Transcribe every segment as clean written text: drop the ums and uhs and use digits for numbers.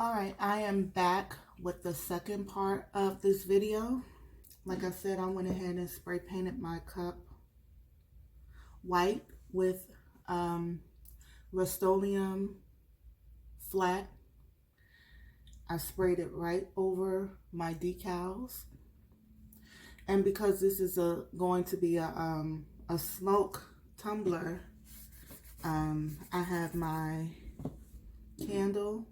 Alright, I am back with the second part of this video. Like I said, I went ahead and spray painted my cup white with Rust-Oleum flat. I sprayed it right over my decals. And because this is going to be a smoke tumbler, I have my candle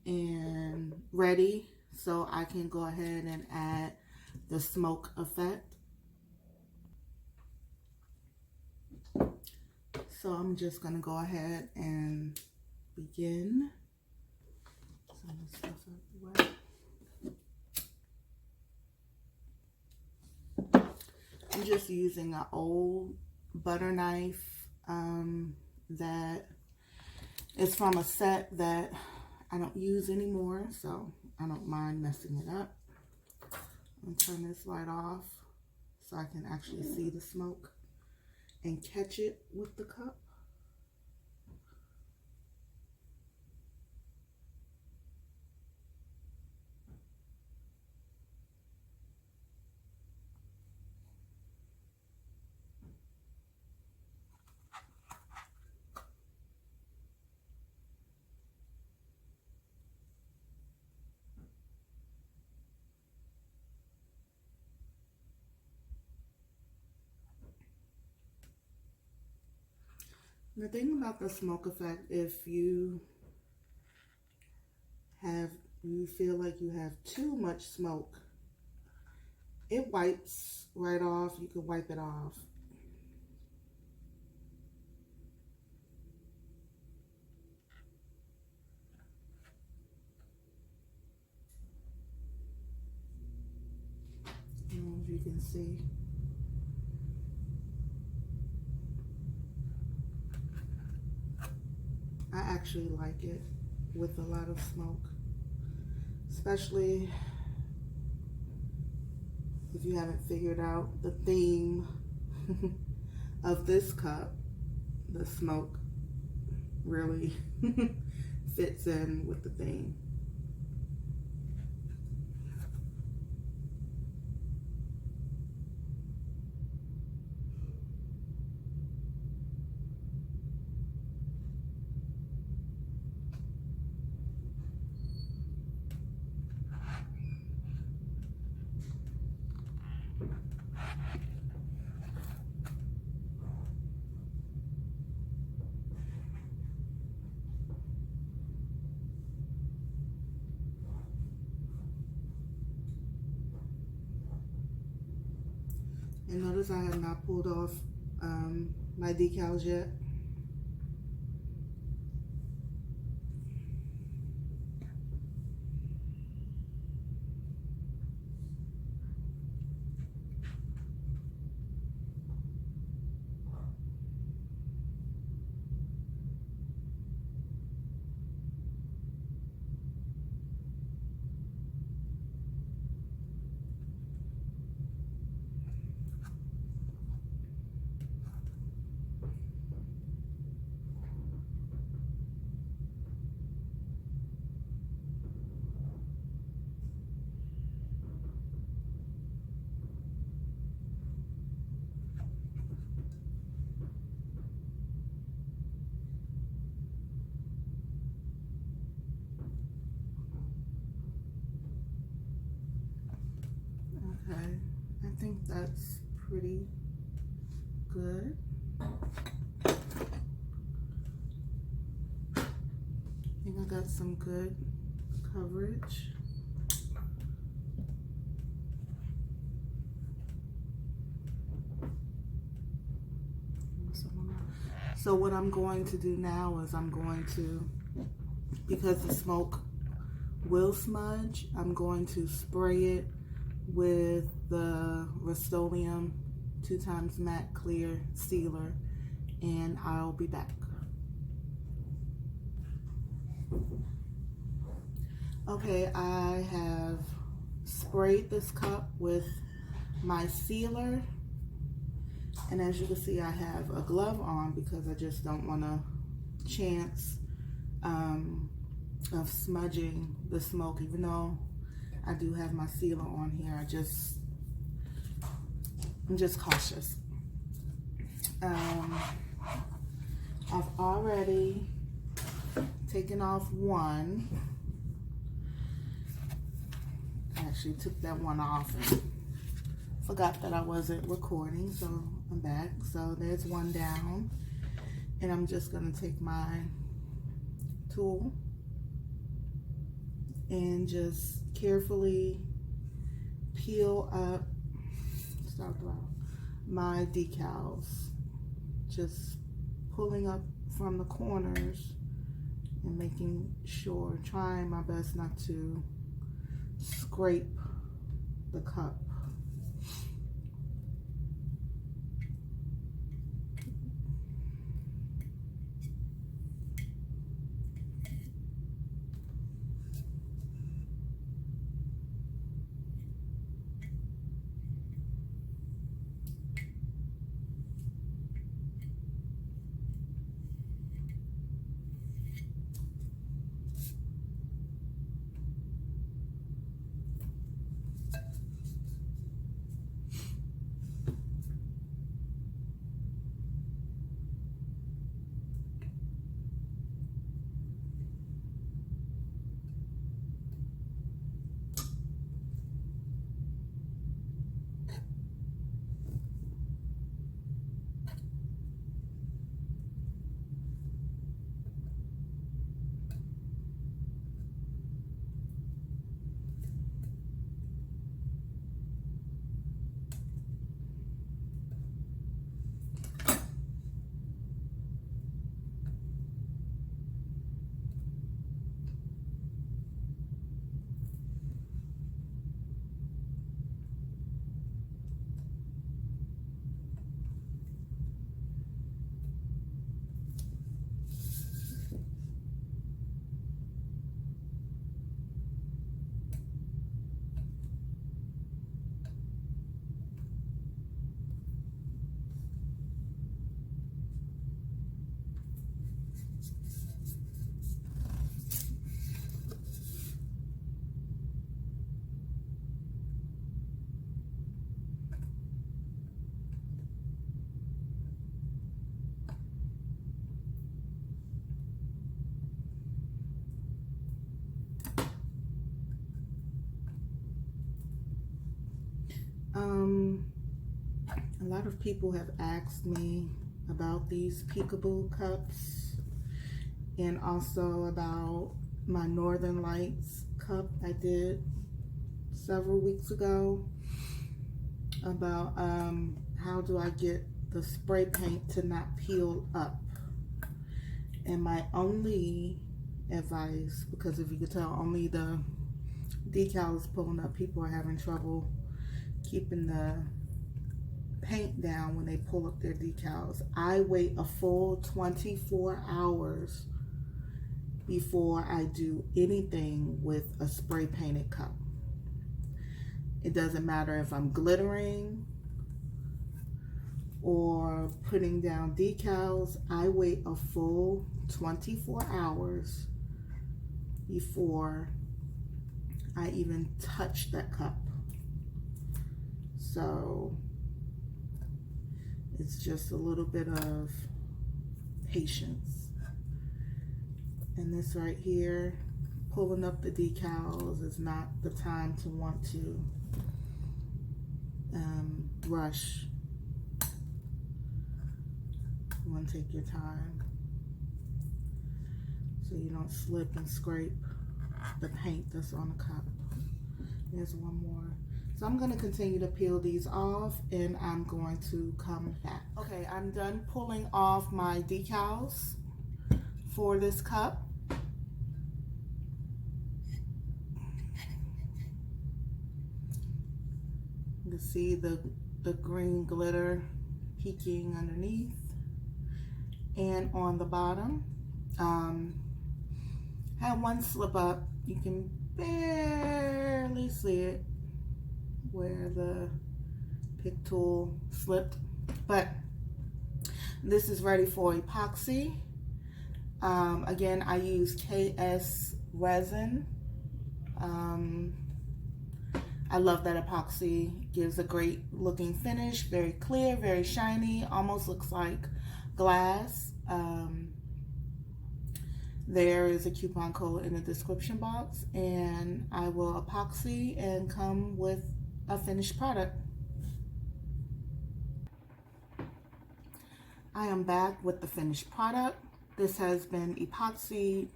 and ready so I can go ahead and add the smoke effect. So I'm just going to go ahead and begin. Some of the stuff out the way. I'm just using an old butter knife that is from a set that I don't use anymore, so I don't mind messing it up. I'm gonna turn this light off so I can actually see the smoke and catch it with the cup. The thing about the smoke effect, if you feel like you have too much smoke, it wipes right off. You can wipe it off. I don't know if you can see. I actually like it with a lot of smoke, especially if you haven't figured out the theme of this cup. The smoke really fits in with the theme. And notice I have not pulled off my decals yet. Okay, I think that's pretty good. I think I got some good coverage. So what I'm going to do now is I'm going to, because the smoke will smudge, I'm going to spray it with the Rust-Oleum 2x matte clear sealer, and I'll be back. Okay, I have sprayed this cup with my sealer, and as you can see, I have a glove on because I just don't want to chance of smudging the smoke, even though I do have my sealer on here. I'm just cautious. I've already taken off one. I actually took that one off and forgot that I wasn't recording, so I'm back. So there's one down, and I'm just gonna take my tool and just carefully peel up, my decals, just pulling up from the corners and making sure, trying my best not to scrape the cup. A lot of people have asked me about these peekaboo cups and also about my Northern Lights cup I did several weeks ago about how do I get the spray paint to not peel up. And my only advice, because if you could tell, only the decal is pulling up, people are having trouble keeping the paint down when they pull up their decals. I wait a full 24 hours before I do anything with a spray painted cup. It doesn't matter if I'm glittering or putting down decals. I wait a full 24 hours before I even touch that cup. So it's just a little bit of patience. And this right here, pulling up the decals, is not the time to want to rush. You want to take your time so you don't slip and scrape the paint that's on the cup. There's one more. So I'm going to continue to peel these off and I'm going to come back. Okay, I'm done pulling off my decals for this cup. You can see the green glitter peeking underneath and on the bottom. I had one slip up. You can barely see it where the pick tool slipped, but this is ready for epoxy. Again, I use KS resin. I love that epoxy. Gives a great looking finish, very clear, very shiny, almost looks like glass. There is a coupon code in the description box, and I will epoxy and come with a finished product. I am back with the finished product. This has been epoxied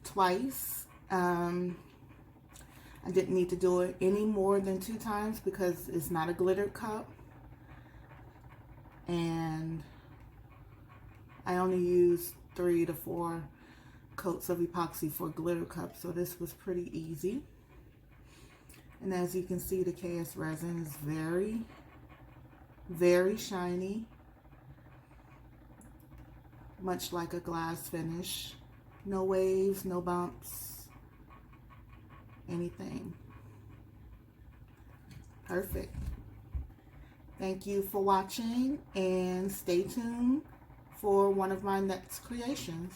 twice. I didn't need to do it any more than 2 times because it's not a glittered cup. And I only used 3 to 4 coats of epoxy for glitter cups, so this was pretty easy. And as you can see, the KS resin is very, very shiny, much like a glass finish. No waves, no bumps, anything. Perfect. Thank you for watching, and stay tuned for one of my next creations.